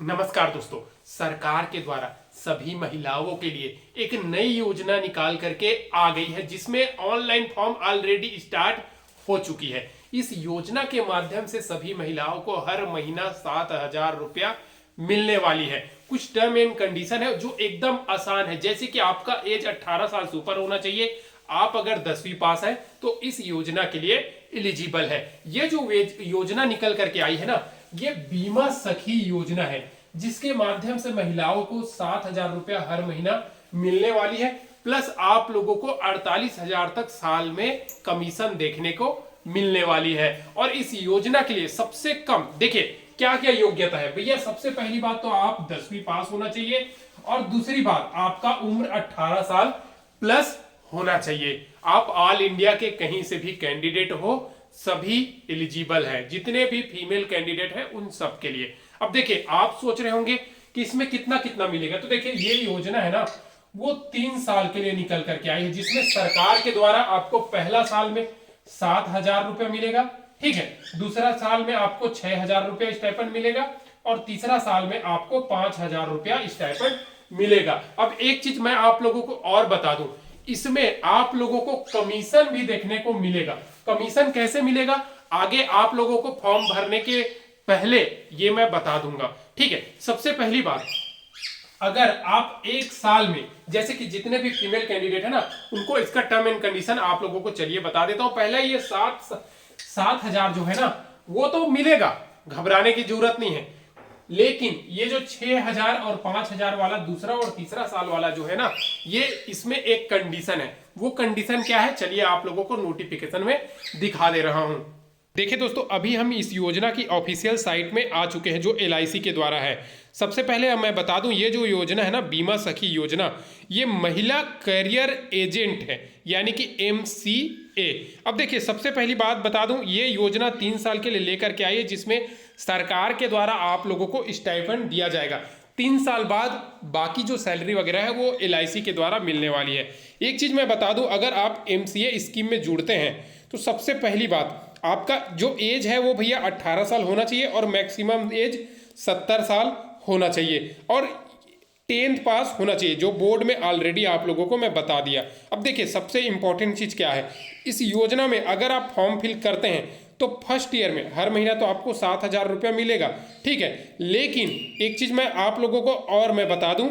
नमस्कार दोस्तों। सरकार के द्वारा सभी महिलाओं के लिए एक नई योजना निकाल करके आ गई है, जिसमें ऑनलाइन फॉर्म ऑलरेडी स्टार्ट हो चुकी है। इस योजना के माध्यम से सभी महिलाओं को हर महीना 7,000 रुपया मिलने वाली है। कुछ टर्म एंड कंडीशन है जो एकदम आसान है, जैसे कि आपका एज 18 साल से ऊपर होना चाहिए। आप अगर 10वीं पास है तो इस योजना के लिए एलिजिबल है। ये जो योजना निकल करके आई है ना, ये बीमा सखी योजना है, जिसके माध्यम से महिलाओं को 7,000 रुपया हर महीना मिलने वाली है। प्लस आप लोगों को 48,000 तक साल में कमीशन देखने को मिलने वाली है। और इस योजना के लिए सबसे कम देखिए क्या क्या योग्यता है भैया। सबसे पहली बात तो आप 10वीं पास होना चाहिए, और दूसरी बात आपका उम्र 18 साल प्लस होना चाहिए। आप ऑल इंडिया के कहीं से भी कैंडिडेट हो, सभी एलिजिबल है। जितने भी फीमेल कैंडिडेट हैं उन सब के लिए। अब देखिए, आप सोच रहे होंगे कि इसमें कितना कितना मिलेगा। तो देखिए, ये योजना है ना, वो 3 साल के लिए निकल करके आई है, जिसमें सरकार के द्वारा आपको पहला साल में 7,000 रुपया मिलेगा, ठीक है। दूसरा साल में आपको 6,000 रुपया स्टाइपेंड मिलेगा, और तीसरा साल में आपको 5,000 रुपया स्टाइपेंड मिलेगा। अब एक चीज मैं आप लोगों को और बता दूं, इसमें आप लोगों को कमीशन भी देखने को मिलेगा। कमीशन कैसे मिलेगा आगे आप लोगों को फॉर्म भरने के पहले ये मैं बता दूंगा, ठीक है। सबसे पहली बात, अगर आप एक साल में, जैसे कि जितने भी फीमेल कैंडिडेट है ना, उनको इसका टर्म एंड कंडीशन आप लोगों को चलिए बता देता हूं। पहले ये 7,000 जो है ना, वो तो मिलेगा, घबराने की जरूरत नहीं है। लेकिन ये जो 6,000 और 5,000 वाला दूसरा और तीसरा साल वाला जो है ना, ये इसमें एक कंडीशन है। वो कंडीशन क्या है, चलिए आप लोगों को नोटिफिकेशन में दिखा दे रहा हूं। देखिए दोस्तों, अभी हम इस योजना की ऑफिशियल साइट में आ चुके हैं, जो LIC के द्वारा है। सबसे पहले मैं बता दूं, ये जो योजना है ना, बीमा सखी योजना, ये महिला करियर एजेंट है, यानी कि MCA। अब देखिए, सबसे पहली बात बता दूं, ये योजना 3 साल के लिए लेकर के आई है, जिसमें सरकार के द्वारा आप लोगों को स्टाइपेंड दिया जाएगा। 3 साल बाद बाकी जो सैलरी वगैरह है वो LIC के द्वारा मिलने वाली है। एक चीज मैं बता दूं, अगर आप MCA स्कीम में जुड़ते हैं तो सबसे पहली बात, आपका जो एज है वो भैया 18 साल होना चाहिए, और मैक्सिमम एज 70 साल होना चाहिए, और 10th पास होना चाहिए, जो बोर्ड में ऑलरेडी आप लोगों को मैं बता दिया। अब देखिए, सबसे इंपॉर्टेंट चीज़ क्या है, इस योजना में अगर आप फॉर्म फिल करते हैं तो फर्स्ट ईयर में हर महीना तो आपको 7,000 रुपया मिलेगा, ठीक है। लेकिन एक चीज़ मैं आप लोगों को और मैं बता दूं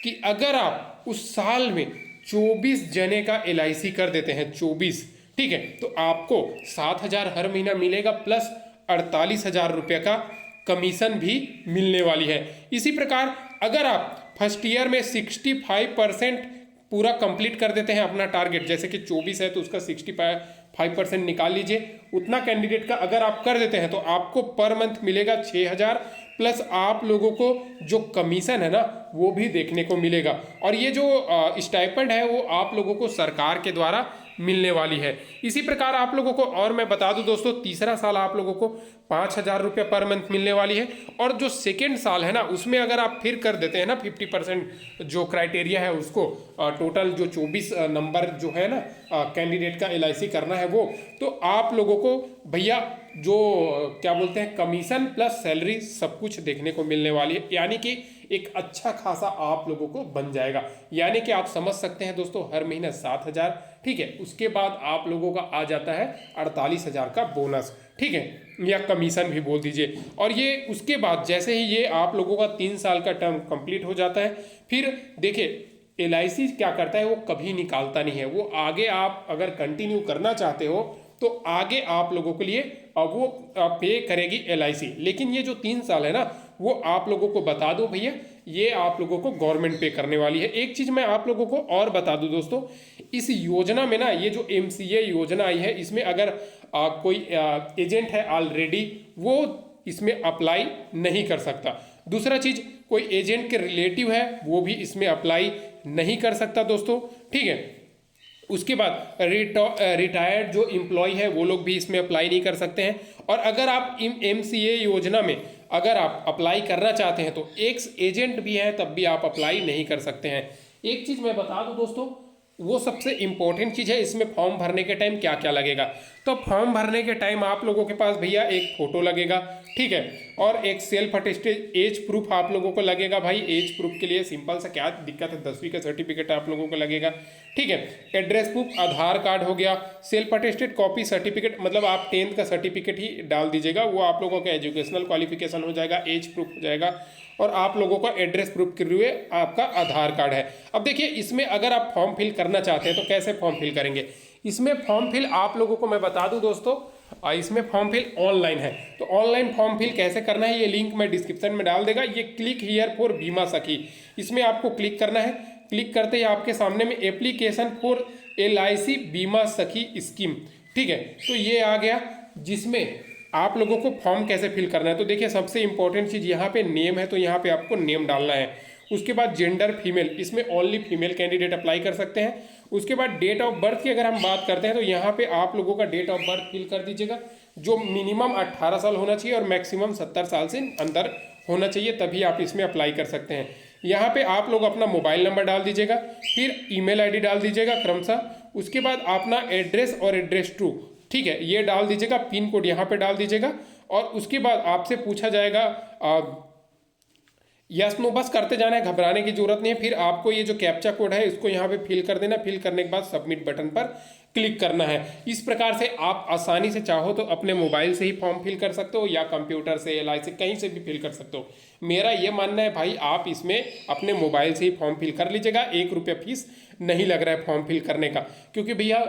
कि अगर आप उस साल में 24 जने का LIC कर देते हैं, 24, ठीक है, तो आपको 7,000 हर महीना मिलेगा, प्लस 48,000 रुपये का कमीशन भी मिलने वाली है। इसी प्रकार अगर आप फर्स्ट ईयर में 65% पूरा कंप्लीट कर देते हैं अपना टारगेट, जैसे कि 24 है तो उसका 65% निकाल लीजिए, उतना कैंडिडेट का अगर आप कर देते हैं तो आपको पर मंथ मिलेगा 6,000, प्लस आप लोगों को जो कमीशन है ना वो भी देखने को मिलेगा। और ये जो स्टाइपेंड है वो आप लोगों को सरकार के द्वारा मिलने वाली है। इसी प्रकार आप लोगों को और मैं बता दूं दोस्तों, तीसरा साल आप लोगों को 5,000 रुपये पर मंथ मिलने वाली है, और जो सेकेंड साल है ना, उसमें अगर आप फिर कर देते हैं ना 50% जो क्राइटेरिया है उसको, टोटल जो 24 नंबर जो है ना कैंडिडेट का LIC करना है वो, तो आप लोगों को भैया जो क्या बोलते हैं, कमीशन प्लस सैलरी सब कुछ देखने को मिलने वाली है, यानी कि एक अच्छा खासा आप लोगों को बन जाएगा। यानी कि आप समझ सकते हैं दोस्तों, हर महीना 7,000, ठीक है, उसके बाद आप लोगों का आ जाता है 48,000 का बोनस, ठीक है, या कमीशन भी बोल दीजिए। और ये उसके बाद जैसे ही ये आप लोगों का 3 साल का टर्म कंप्लीट हो जाता है, फिर देखिए LIC क्या करता है, वो कभी निकालता नहीं है, वो आगे आप अगर कंटिन्यू करना चाहते हो तो आगे आप लोगों के लिए वो पे करेगी LIC। लेकिन ये जो 3 साल है ना, वो आप लोगों को बता दो भैया, ये आप लोगों को गवर्नमेंट पे करने वाली है। एक चीज़ मैं आप लोगों को और बता दूं दोस्तों, इस योजना में ना, ये जो MCA योजना आई है, इसमें अगर कोई एजेंट है ऑलरेडी, वो इसमें अप्लाई नहीं कर सकता। दूसरा चीज़, कोई एजेंट के रिलेटिव है वो भी इसमें अप्लाई नहीं कर सकता दोस्तों, ठीक है। उसके बाद रिटायर्ड जो एम्प्लॉय है वो लोग भी इसमें अप्लाई नहीं कर सकते हैं। और अगर आप MCA योजना में अगर आप अप्लाई करना चाहते हैं तो एक्स एजेंट भी है तब भी आप अप्लाई नहीं कर सकते हैं। एक चीज़ मैं बता दूं दोस्तों, वो सबसे इंपॉर्टेंट चीज़ है, इसमें फॉर्म भरने के टाइम क्या क्या लगेगा। तो फॉर्म भरने के टाइम आप लोगों के पास भैया एक फ़ोटो लगेगा, ठीक है, और एक सेल्फ अटेस्टेड एज प्रूफ आप लोगों को लगेगा भाई। एज प्रूफ के लिए सिंपल सा क्या दिक्कत है, 10वीं का सर्टिफिकेट आप लोगों को लगेगा, ठीक है। एड्रेस प्रूफ आधार कार्ड हो गया, सेल्फ अटेस्टेड कॉपी सर्टिफिकेट, मतलब आप 10th का सर्टिफिकेट ही डाल दीजिएगा, वो आप लोगों का एजुकेशनल क्वालिफिकेशन हो जाएगा, एज प्रूफ हो जाएगा, और आप लोगों का एड्रेस प्रूफ के लिए आपका आधार कार्ड है। अब देखिए इसमें अगर आप फॉर्म फिल करना चाहते हैं तो कैसे फॉर्म फिल करेंगे। इसमें फॉर्म फिल आप लोगों को मैं बता दूं दोस्तों, इसमें फॉर्म फिल ऑनलाइन है। तो ऑनलाइन फॉर्म फिल कैसे करना है ये लिंक मैं डिस्क्रिप्शन में डाल देगा। ये क्लिक हियर फॉर बीमा सखी, इसमें आपको क्लिक करना है। क्लिक करते ही आपके सामने में एप्लीकेशन फॉर LIC बीमा सखी स्कीम, ठीक है, तो ये आ गया, जिसमें आप लोगों को फॉर्म कैसे फिल करना है। तो देखिए सबसे इंपॉर्टेंट चीज़ यहाँ पे नेम है, तो यहाँ पे आपको नेम डालना है। उसके बाद जेंडर फीमेल, इसमें ओनली फीमेल कैंडिडेट अप्लाई कर सकते हैं। उसके बाद डेट ऑफ बर्थ की अगर हम बात करते हैं तो यहाँ पे आप लोगों का डेट ऑफ बर्थ फिल कर दीजिएगा, जो मिनिमम 18 साल होना चाहिए और मैक्सिमम 70 साल से अंदर होना चाहिए, तभी आप इसमें अप्लाई कर सकते हैं। यहाँ पे आप लोग अपना मोबाइल नंबर डाल दीजिएगा, फिर ईमेल आईडी डाल दीजिएगा क्रमशः। उसके बाद अपना एड्रेस और एड्रेस टू, ठीक है, ये डाल दीजिएगा, पिन कोड यहाँ पे डाल दीजिएगा। और उसके बाद आपसे पूछा जाएगा यस नो, बस करते जाना है, घबराने की जरूरत नहीं है। फिर आपको ये जो कैप्चा कोड है इसको यहाँ पे फिल कर देना, फिल करने के बाद सबमिट बटन पर क्लिक करना है। इस प्रकार से आप आसानी से चाहो तो अपने मोबाइल से ही फॉर्म फिल कर सकते हो या कंप्यूटर से, LIC कहीं से भी फिल कर सकते हो। मेरा ये मानना है भाई आप इसमें अपने मोबाइल से ही फॉर्म फिल कर लीजिएगा, 1 रुपया फीस नहीं लग रहा है फॉर्म फिल करने का, क्योंकि भैया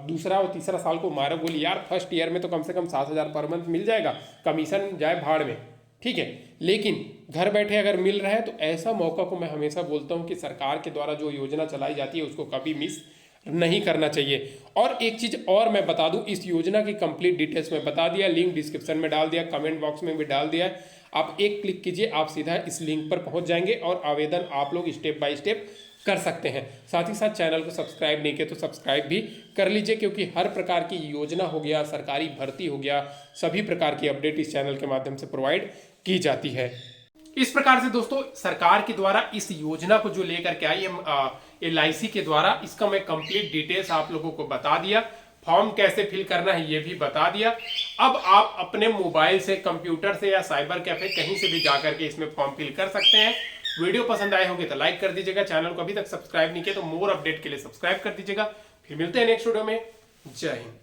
दूसरा और तीसरा साल को मारो बोली यार, फर्स्ट ईयर में तो कम से कम 7,000 पर मंथ मिल जाएगा, कमीशन जाए भाड़ में, ठीक है, लेकिन घर बैठे अगर मिल रहा है तो ऐसा मौका को मैं हमेशा बोलता हूं कि सरकार के द्वारा जो योजना चलाई जाती है उसको कभी मिस नहीं करना चाहिए। और एक चीज और मैं बता दूं, इस योजना की कंप्लीट डिटेल्स में बता दिया, लिंक डिस्क्रिप्शन में डाल दिया, कमेंट बॉक्स में भी डाल दिया है। आप एक क्लिक कीजिए, आप सीधा इस लिंक पर पहुंच जाएंगे और आवेदन आप लोग स्टेप बाय स्टेप कर सकते हैं। साथ ही साथ चैनल को सब्सक्राइब नहीं किया तो सब्सक्राइब भी कर लीजिए, क्योंकि हर प्रकार की योजना हो गया, सरकारी भर्ती हो गया, सभी प्रकार की अपडेट इस चैनल के माध्यम से प्रोवाइड की जाती है। इस प्रकार से दोस्तों सरकार के द्वारा इस योजना को जो लेकर के आई है LIC के द्वारा, इसका मैं कंप्लीट डिटेल्स आप लोगों को बता दिया, फॉर्म कैसे फिल करना है ये भी बता दिया। अब आप अपने मोबाइल से, कंप्यूटर से या साइबर कैफे कहीं से भी जाकर के इसमें फॉर्म फिल कर सकते हैं। वीडियो पसंद आए होंगे तो लाइक कर दीजिएगा, चैनल को अभी तक सब्सक्राइब नहीं किया तो मोर अपडेट के लिए सब्सक्राइब कर दीजिएगा। फिर मिलते हैं नेक्स्ट वीडियो में। जय हिंद।